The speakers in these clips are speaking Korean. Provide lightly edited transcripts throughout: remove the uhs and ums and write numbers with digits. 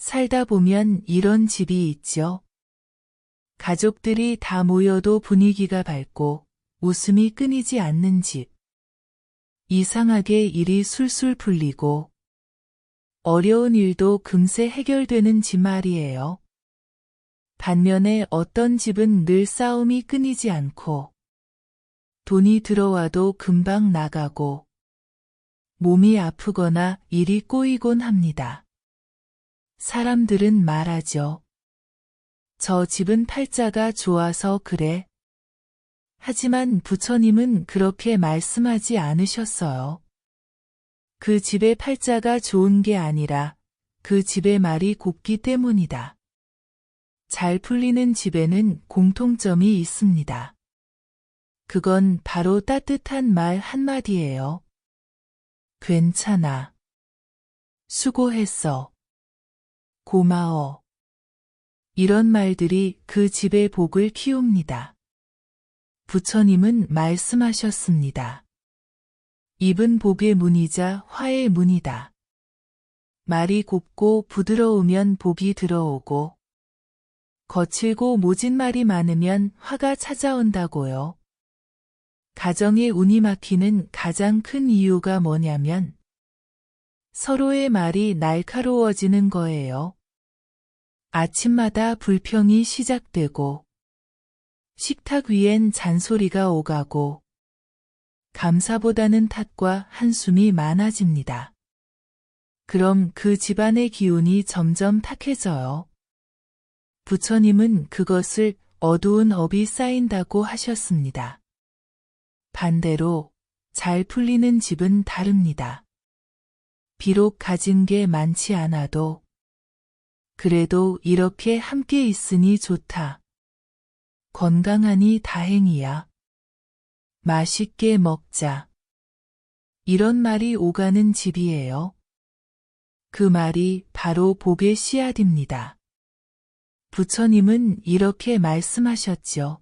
살다 보면 이런 집이 있죠. 가족들이 다 모여도 분위기가 밝고 웃음이 끊이지 않는 집. 이상하게 일이 술술 풀리고 어려운 일도 금세 해결되는 집 말이에요. 반면에 어떤 집은 늘 싸움이 끊이지 않고 돈이 들어와도 금방 나가고 몸이 아프거나 일이 꼬이곤 합니다. 사람들은 말하죠. 저 집은 팔자가 좋아서 그래. 하지만 부처님은 그렇게 말씀하지 않으셨어요. 그 집의 팔자가 좋은 게 아니라 그 집의 말이 곱기 때문이다. 잘 풀리는 집에는 공통점이 있습니다. 그건 바로 따뜻한 말 한마디예요. 괜찮아. 수고했어. 고마워. 이런 말들이 그 집의 복을 키웁니다. 부처님은 말씀하셨습니다. 입은 복의 문이자 화의 문이다. 말이 곱고 부드러우면 복이 들어오고 거칠고 모진 말이 많으면 화가 찾아온다고요. 가정의 운이 막히는 가장 큰 이유가 뭐냐면 서로의 말이 날카로워지는 거예요. 아침마다 불평이 시작되고 식탁 위엔 잔소리가 오가고 감사보다는 탓과 한숨이 많아집니다. 그럼 그 집안의 기운이 점점 탁해져요. 부처님은 그것을 어두운 업이 쌓인다고 하셨습니다. 반대로 잘 풀리는 집은 다릅니다. 비록 가진 게 많지 않아도 그래도 이렇게 함께 있으니 좋다. 건강하니 다행이야. 맛있게 먹자. 이런 말이 오가는 집이에요. 그 말이 바로 복의 씨앗입니다. 부처님은 이렇게 말씀하셨죠.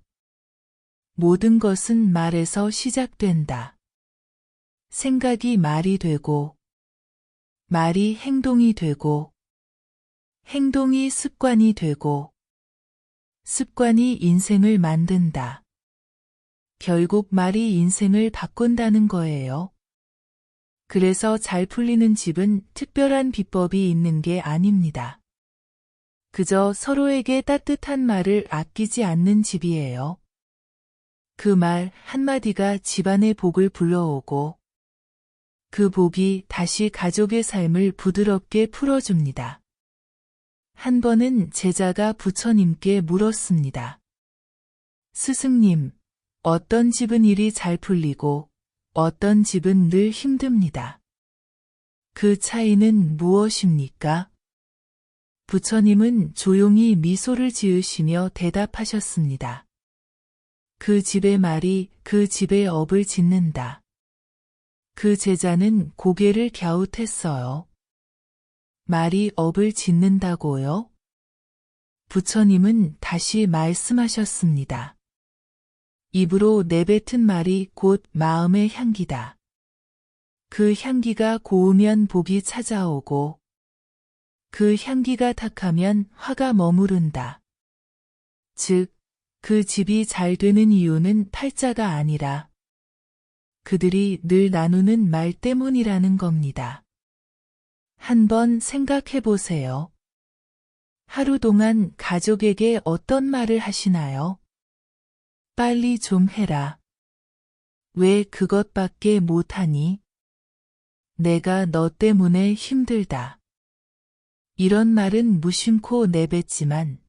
모든 것은 말에서 시작된다. 생각이 말이 되고, 말이 행동이 되고, 행동이 습관이 되고, 습관이 인생을 만든다. 결국 말이 인생을 바꾼다는 거예요. 그래서 잘 풀리는 집은 특별한 비법이 있는 게 아닙니다. 그저 서로에게 따뜻한 말을 아끼지 않는 집이에요. 그 말 한마디가 집안의 복을 불러오고 그 복이 다시 가족의 삶을 부드럽게 풀어줍니다. 한 번은 제자가 부처님께 물었습니다. 스승님, 어떤 집은 일이 잘 풀리고 어떤 집은 늘 힘듭니다. 그 차이는 무엇입니까? 부처님은 조용히 미소를 지으시며 대답하셨습니다. 그 집의 말이 그 집의 업을 짓는다. 그 제자는 고개를 갸웃했어요. 말이 업을 짓는다고요? 부처님은 다시 말씀하셨습니다. 입으로 내뱉은 말이 곧 마음의 향기다. 그 향기가 고우면 복이 찾아오고 그 향기가 탁하면 화가 머무른다. 즉, 그 집이 잘 되는 이유는 팔자가 아니라 그들이 늘 나누는 말 때문이라는 겁니다. 한번 생각해 보세요. 하루 동안 가족에게 어떤 말을 하시나요? 빨리 좀 해라. 왜 그것밖에 못하니? 내가 너 때문에 힘들다. 이런 말은 무심코 내뱉지만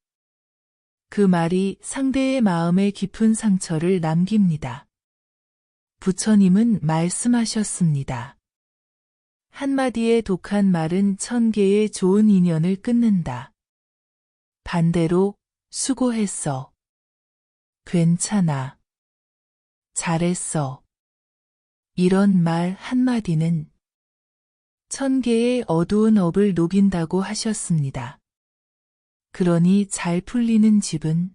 그 말이 상대의 마음에 깊은 상처를 남깁니다. 부처님은 말씀하셨습니다. 한마디의 독한 말은 1000개의 좋은 인연을 끊는다. 반대로 수고했어. 괜찮아. 잘했어. 이런 말 한마디는 1000개의 어두운 업을 녹인다고 하셨습니다. 그러니 잘 풀리는 집은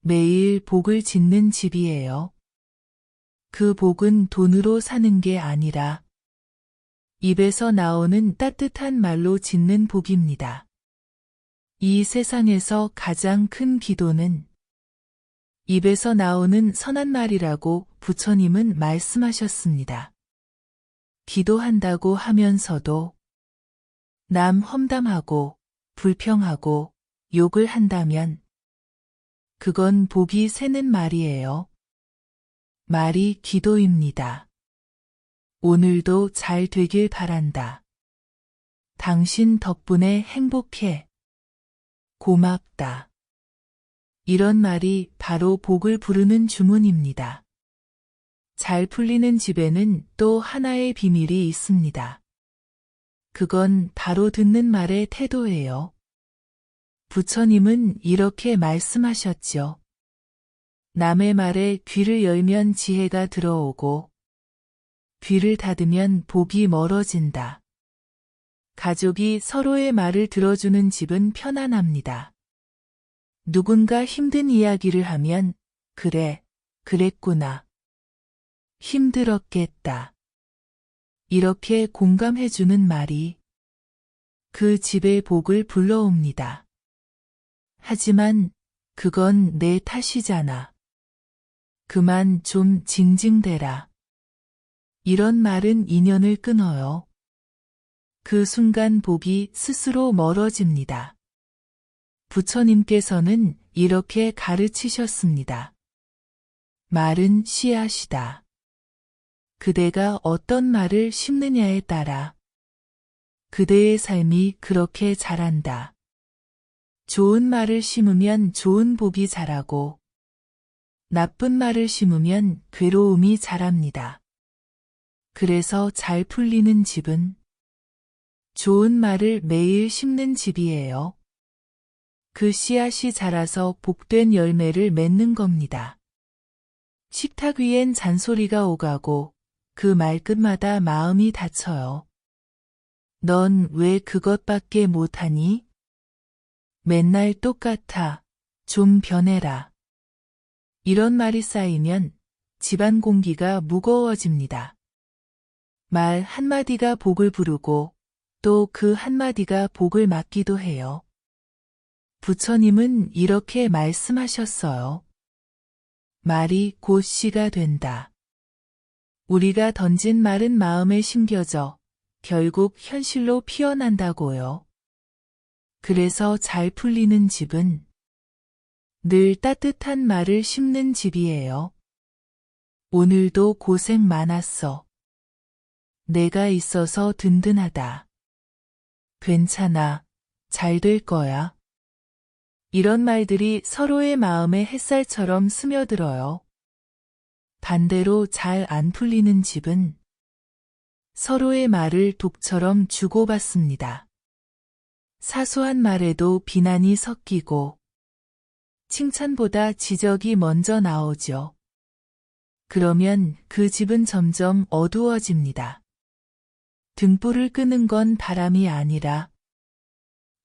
매일 복을 짓는 집이에요. 그 복은 돈으로 사는 게 아니라 입에서 나오는 따뜻한 말로 짓는 복입니다. 이 세상에서 가장 큰 기도는 입에서 나오는 선한 말이라고 부처님은 말씀하셨습니다. 기도한다고 하면서도 남 험담하고 불평하고 욕을 한다면 그건 복이 새는 말이에요. 말이 기도입니다. 오늘도 잘 되길 바란다. 당신 덕분에 행복해. 고맙다. 이런 말이 바로 복을 부르는 주문입니다. 잘 풀리는 집에는 또 하나의 비밀이 있습니다. 그건 바로 듣는 말의 태도예요. 부처님은 이렇게 말씀하셨죠. 남의 말에 귀를 열면 지혜가 들어오고 귀를 닫으면 복이 멀어진다. 가족이 서로의 말을 들어주는 집은 편안합니다. 누군가 힘든 이야기를 하면 그래, 그랬구나. 힘들었겠다. 이렇게 공감해주는 말이 그 집의 복을 불러옵니다. 하지만 그건 내 탓이잖아. 그만 좀 징징대라. 이런 말은 인연을 끊어요. 그 순간 복이 스스로 멀어집니다. 부처님께서는 이렇게 가르치셨습니다. 말은 씨앗이다. 그대가 어떤 말을 심느냐에 따라 그대의 삶이 그렇게 자란다. 좋은 말을 심으면 좋은 복이 자라고 나쁜 말을 심으면 괴로움이 자랍니다. 그래서 잘 풀리는 집은 좋은 말을 매일 심는 집이에요. 그 씨앗이 자라서 복된 열매를 맺는 겁니다. 식탁 위엔 잔소리가 오가고 그 말끝마다 마음이 다쳐요. 넌 왜 그것밖에 못하니? 맨날 똑같아. 좀 변해라. 이런 말이 쌓이면 집안 공기가 무거워집니다. 말 한마디가 복을 부르고 또 그 한마디가 복을 막기도 해요. 부처님은 이렇게 말씀하셨어요. 말이 곧 씨가 된다. 우리가 던진 말은 마음에 심겨져 결국 현실로 피어난다고요. 그래서 잘 풀리는 집은 늘 따뜻한 말을 심는 집이에요. 오늘도 고생 많았어. 내가 있어서 든든하다. 괜찮아. 잘 될 거야. 이런 말들이 서로의 마음에 햇살처럼 스며들어요. 반대로 잘 안 풀리는 집은 서로의 말을 독처럼 주고받습니다. 사소한 말에도 비난이 섞이고 칭찬보다 지적이 먼저 나오죠. 그러면 그 집은 점점 어두워집니다. 등불을 끄는 건 바람이 아니라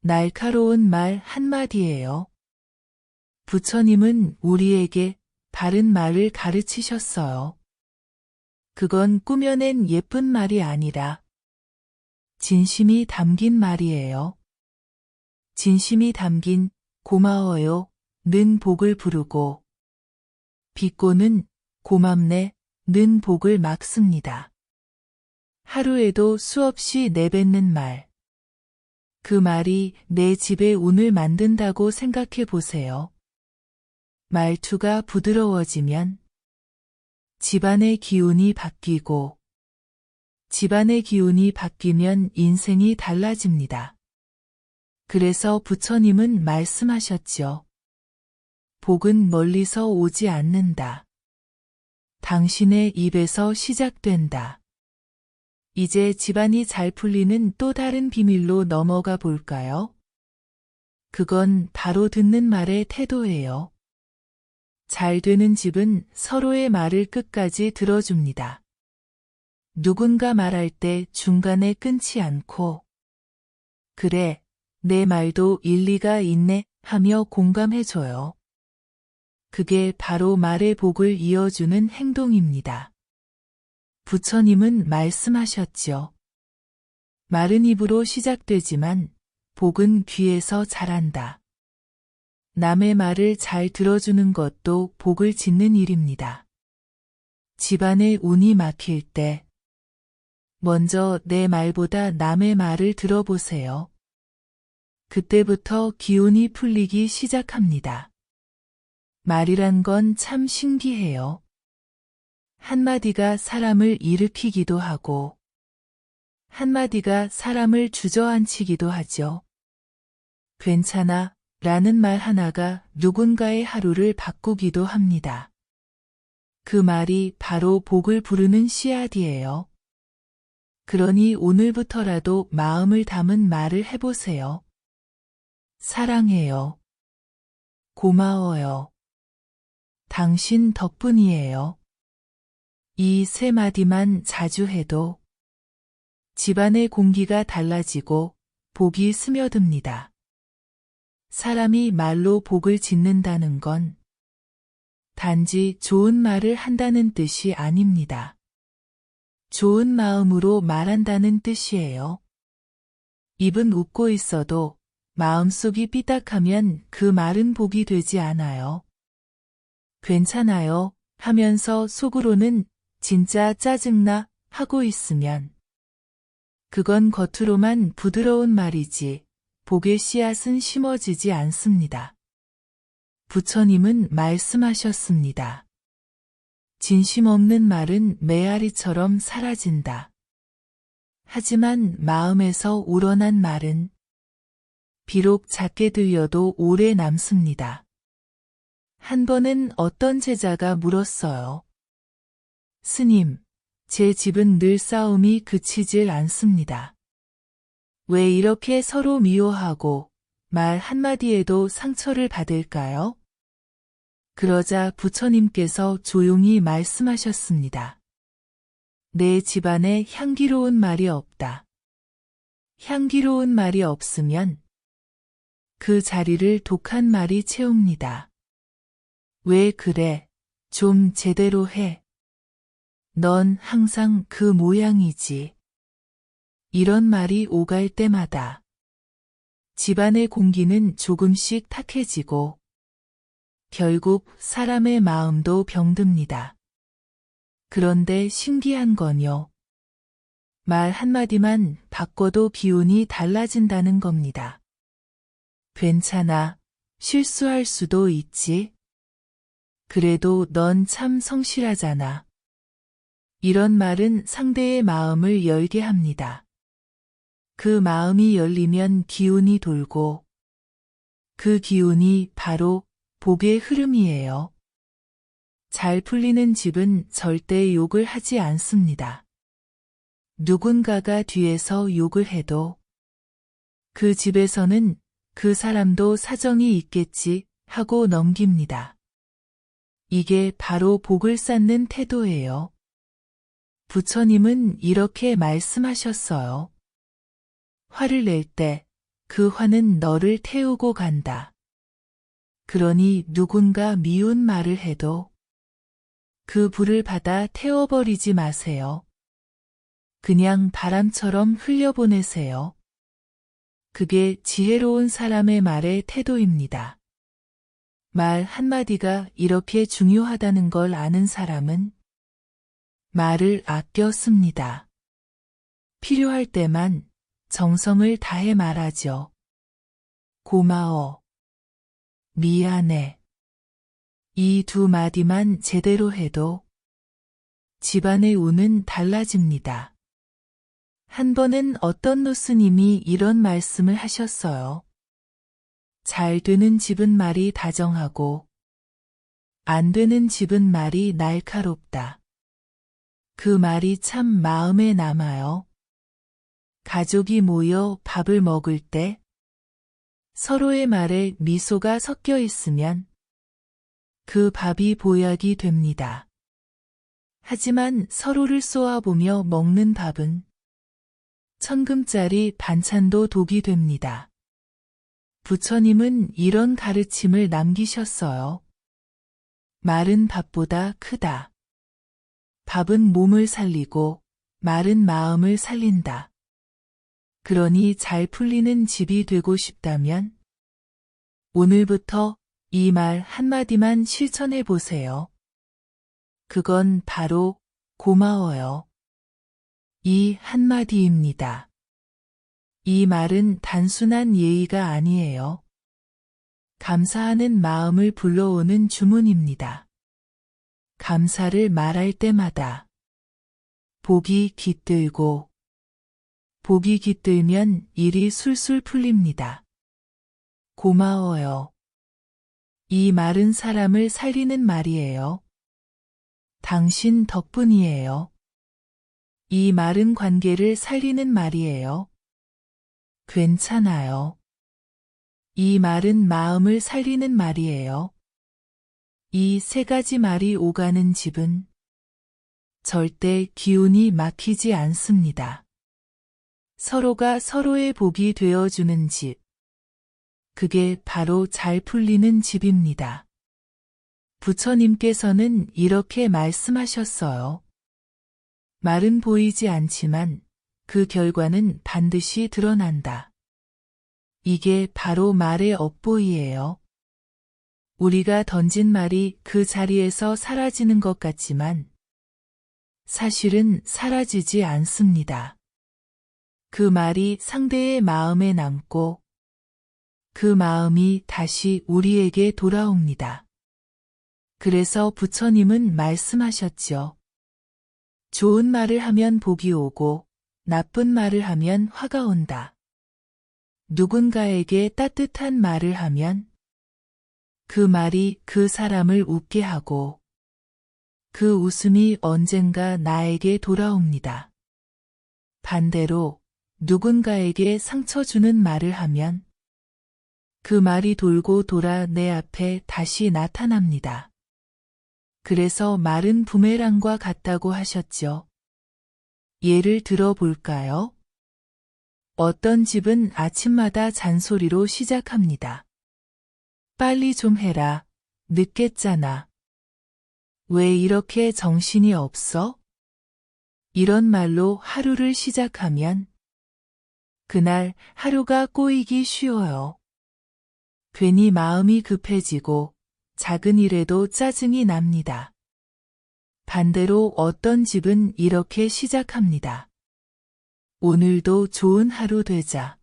날카로운 말 한마디예요. 부처님은 우리에게 바른 말을 가르치셨어요. 그건 꾸며낸 예쁜 말이 아니라 진심이 담긴 말이에요. 진심이 담긴 고마워요 는 복을 부르고 비꼬는 고맙네 는 복을 막습니다. 하루에도 수없이 내뱉는 말. 그 말이 내 집의 운을 만든다고 생각해 보세요. 말투가 부드러워지면 집안의 기운이 바뀌고 집안의 기운이 바뀌면 인생이 달라집니다. 그래서 부처님은 말씀하셨죠. 복은 멀리서 오지 않는다. 당신의 입에서 시작된다. 이제 집안이 잘 풀리는 또 다른 비밀로 넘어가 볼까요? 그건 바로 듣는 말의 태도예요. 잘 되는 집은 서로의 말을 끝까지 들어줍니다. 누군가 말할 때 중간에 끊지 않고 그래, 내 말도 일리가 있네 하며 공감해줘요. 그게 바로 말의 복을 이어주는 행동입니다. 부처님은 말씀하셨죠. 마른 입으로 시작되지만 복은 귀에서 자란다. 남의 말을 잘 들어주는 것도 복을 짓는 일입니다. 집안에 운이 막힐 때 먼저 내 말보다 남의 말을 들어보세요. 그때부터 기운이 풀리기 시작합니다. 말이란 건 참 신기해요. 한마디가 사람을 일으키기도 하고 한마디가 사람을 주저앉히기도 하죠. 괜찮아 라는 말 하나가 누군가의 하루를 바꾸기도 합니다. 그 말이 바로 복을 부르는 씨앗이에요. 그러니 오늘부터라도 마음을 담은 말을 해보세요. 사랑해요. 고마워요. 당신 덕분이에요. 이 세 마디만 자주 해도 집안의 공기가 달라지고 복이 스며듭니다. 사람이 말로 복을 짓는다는 건 단지 좋은 말을 한다는 뜻이 아닙니다. 좋은 마음으로 말한다는 뜻이에요. 입은 웃고 있어도 마음속이 삐딱하면 그 말은 복이 되지 않아요. 괜찮아요 하면서 속으로는 진짜 짜증나 하고 있으면 그건 겉으로만 부드러운 말이지 복의 씨앗은 심어지지 않습니다. 부처님은 말씀하셨습니다. 진심 없는 말은 메아리처럼 사라진다. 하지만 마음에서 우러난 말은 비록 작게 들려도 오래 남습니다. 한 번은 어떤 제자가 물었어요. 스님, 제 집은 늘 싸움이 그치질 않습니다. 왜 이렇게 서로 미워하고 말 한마디에도 상처를 받을까요? 그러자 부처님께서 조용히 말씀하셨습니다. 내 집안에 향기로운 말이 없다. 향기로운 말이 없으면 그 자리를 독한 말이 채웁니다. 왜 그래? 좀 제대로 해. 넌 항상 그 모양이지. 이런 말이 오갈 때마다 집안의 공기는 조금씩 탁해지고 결국 사람의 마음도 병듭니다. 그런데 신기한 건요. 말 한마디만 바꿔도 기운이 달라진다는 겁니다. 괜찮아. 실수할 수도 있지. 그래도 넌 참 성실하잖아. 이런 말은 상대의 마음을 열게 합니다. 그 마음이 열리면 기운이 돌고 그 기운이 바로 복의 흐름이에요. 잘 풀리는 집은 절대 욕을 하지 않습니다. 누군가가 뒤에서 욕을 해도 그 집에서는 그 사람도 사정이 있겠지 하고 넘깁니다. 이게 바로 복을 쌓는 태도예요. 부처님은 이렇게 말씀하셨어요. 화를 낼 때 그 화는 너를 태우고 간다. 그러니 누군가 미운 말을 해도 그 불을 받아 태워버리지 마세요. 그냥 바람처럼 흘려보내세요. 그게 지혜로운 사람의 말의 태도입니다. 말 한마디가 이렇게 중요하다는 걸 아는 사람은 말을 아껴 씁니다. 필요할 때만 정성을 다해 말하죠. 고마워. 미안해. 이 두 마디만 제대로 해도 집안의 운은 달라집니다. 한 번은 어떤 노스님이 이런 말씀을 하셨어요. 잘 되는 집은 말이 다정하고 안 되는 집은 말이 날카롭다. 그 말이 참 마음에 남아요. 가족이 모여 밥을 먹을 때 서로의 말에 미소가 섞여 있으면 그 밥이 보약이 됩니다. 하지만 서로를 쏘아보며 먹는 밥은 천금짜리 반찬도 독이 됩니다. 부처님은 이런 가르침을 남기셨어요. 말은 밥보다 크다. 밥은 몸을 살리고 말은 마음을 살린다. 그러니 잘 풀리는 집이 되고 싶다면 오늘부터 이 말 한마디만 실천해 보세요. 그건 바로 고마워요. 이 한마디입니다. 이 말은 단순한 예의가 아니에요. 감사하는 마음을 불러오는 주문입니다. 감사를 말할 때마다 복이 깃들고 복이 깃들면 일이 술술 풀립니다. 고마워요. 이 말은 사람을 살리는 말이에요. 당신 덕분이에요. 이 말은 관계를 살리는 말이에요. 괜찮아요. 이 말은 마음을 살리는 말이에요. 이 세 가지 말이 오가는 집은 절대 기운이 막히지 않습니다. 서로가 서로의 복이 되어주는 집. 그게 바로 잘 풀리는 집입니다. 부처님께서는 이렇게 말씀하셨어요. 말은 보이지 않지만 그 결과는 반드시 드러난다. 이게 바로 말의 업보이예요. 우리가 던진 말이 그 자리에서 사라지는 것 같지만 사실은 사라지지 않습니다. 그 말이 상대의 마음에 남고 그 마음이 다시 우리에게 돌아옵니다. 그래서 부처님은 말씀하셨죠. 좋은 말을 하면 복이 오고 나쁜 말을 하면 화가 온다. 누군가에게 따뜻한 말을 하면 그 말이 그 사람을 웃게 하고 그 웃음이 언젠가 나에게 돌아옵니다. 반대로 누군가에게 상처 주는 말을 하면 그 말이 돌고 돌아 내 앞에 다시 나타납니다. 그래서 말은 부메랑과 같다고 하셨죠. 예를 들어 볼까요? 어떤 집은 아침마다 잔소리로 시작합니다. 빨리 좀 해라. 늦겠잖아. 왜 이렇게 정신이 없어? 이런 말로 하루를 시작하면 그날 하루가 꼬이기 쉬워요. 괜히 마음이 급해지고 작은 일에도 짜증이 납니다. 반대로 어떤 집은 이렇게 시작합니다. 오늘도 좋은 하루 되자.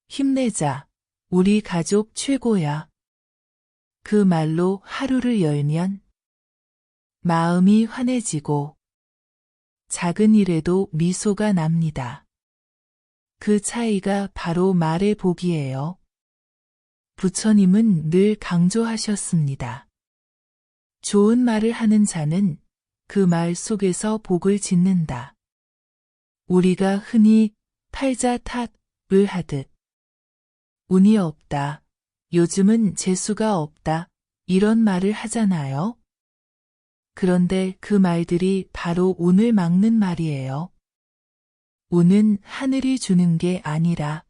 힘내자. 우리 가족 최고야. 그 말로 하루를 열면 마음이 환해지고 작은 일에도 미소가 납니다. 그 차이가 바로 말의 복이에요. 부처님은 늘 강조하셨습니다. 좋은 말을 하는 자는 그 말 속에서 복을 짓는다. 우리가 흔히 팔자탓을 하듯 운이 없다. 요즘은 재수가 없다. 이런 말을 하잖아요. 그런데 그 말들이 바로 운을 막는 말이에요. 운은 하늘이 주는 게 아니라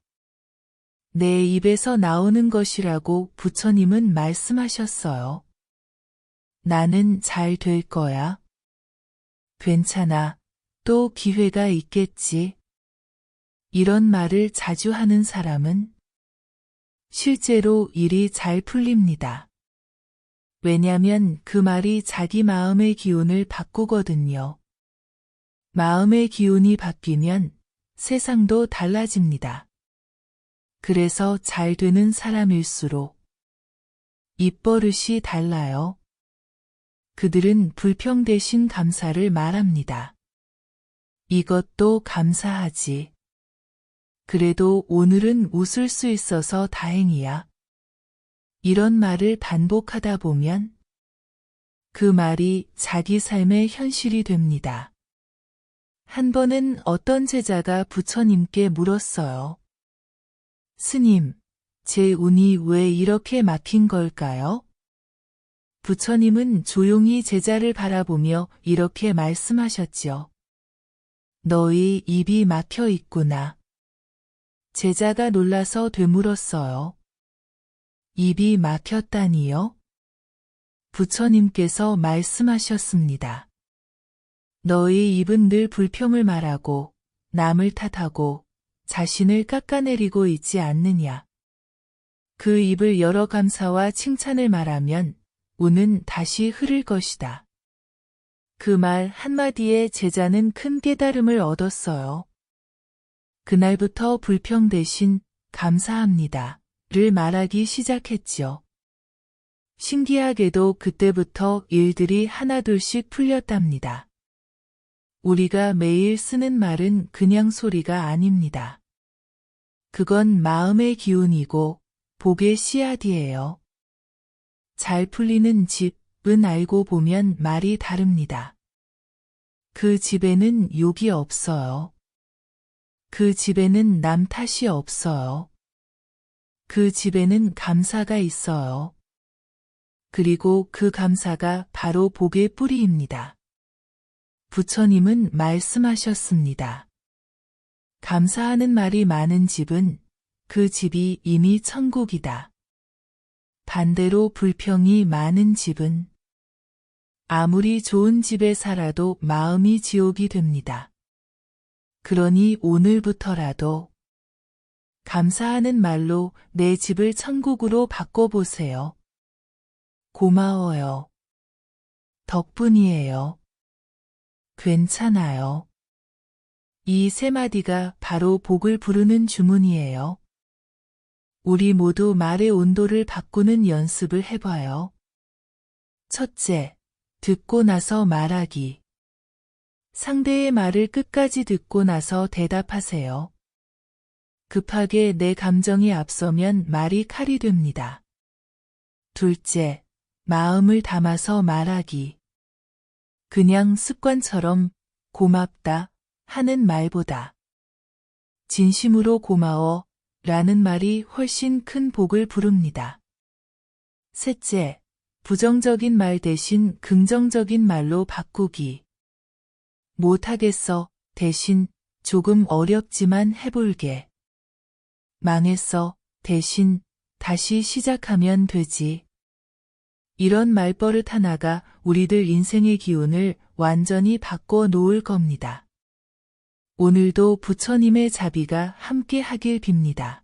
내 입에서 나오는 것이라고 부처님은 말씀하셨어요. 나는 잘 될 거야. 괜찮아. 또 기회가 있겠지. 이런 말을 자주 하는 사람은 실제로 일이 잘 풀립니다. 왜냐면 그 말이 자기 마음의 기운을 바꾸거든요. 마음의 기운이 바뀌면 세상도 달라집니다. 그래서 잘 되는 사람일수록 입버릇이 달라요. 그들은 불평 대신 감사를 말합니다. 이것도 감사하지. 그래도 오늘은 웃을 수 있어서 다행이야. 이런 말을 반복하다 보면 그 말이 자기 삶의 현실이 됩니다. 한 번은 어떤 제자가 부처님께 물었어요. 스님, 제 운이 왜 이렇게 막힌 걸까요? 부처님은 조용히 제자를 바라보며 이렇게 말씀하셨죠. 너희 입이 막혀 있구나. 제자가 놀라서 되물었어요. 입이 막혔다니요? 부처님께서 말씀하셨습니다. 너희 입은 늘 불평을 말하고 남을 탓하고 자신을 깎아내리고 있지 않느냐. 그 입을 열어 감사와 칭찬을 말하면 운은 다시 흐를 것이다. 그 말 한마디에 제자는 큰 깨달음을 얻었어요. 그날부터 불평 대신 감사합니다를 말하기 시작했지요. 신기하게도 그때부터 일들이 하나둘씩 풀렸답니다. 우리가 매일 쓰는 말은 그냥 소리가 아닙니다. 그건 마음의 기운이고 복의 씨앗이에요. 잘 풀리는 집은 알고 보면 말이 다릅니다. 그 집에는 욕이 없어요. 그 집에는 남 탓이 없어요. 그 집에는 감사가 있어요. 그리고 그 감사가 바로 복의 뿌리입니다. 부처님은 말씀하셨습니다. 감사하는 말이 많은 집은 그 집이 이미 천국이다. 반대로 불평이 많은 집은 아무리 좋은 집에 살아도 마음이 지옥이 됩니다. 그러니 오늘부터라도 감사하는 말로 내 집을 천국으로 바꿔보세요. 고마워요. 덕분이에요. 괜찮아요. 이 세 마디가 바로 복을 부르는 주문이에요. 우리 모두 말의 온도를 바꾸는 연습을 해봐요. 첫째, 듣고 나서 말하기. 상대의 말을 끝까지 듣고 나서 대답하세요. 급하게 내 감정이 앞서면 말이 칼이 됩니다. 둘째, 마음을 담아서 말하기. 그냥 습관처럼 고맙다 하는 말보다 진심으로 고마워 라는 말이 훨씬 큰 복을 부릅니다. 셋째, 부정적인 말 대신 긍정적인 말로 바꾸기. 못하겠어 대신 조금 어렵지만 해볼게. 망했어 대신 다시 시작하면 되지. 이런 말버릇 하나가 우리들 인생의 기운을 완전히 바꿔 놓을 겁니다. 오늘도 부처님의 자비가 함께 하길 빕니다.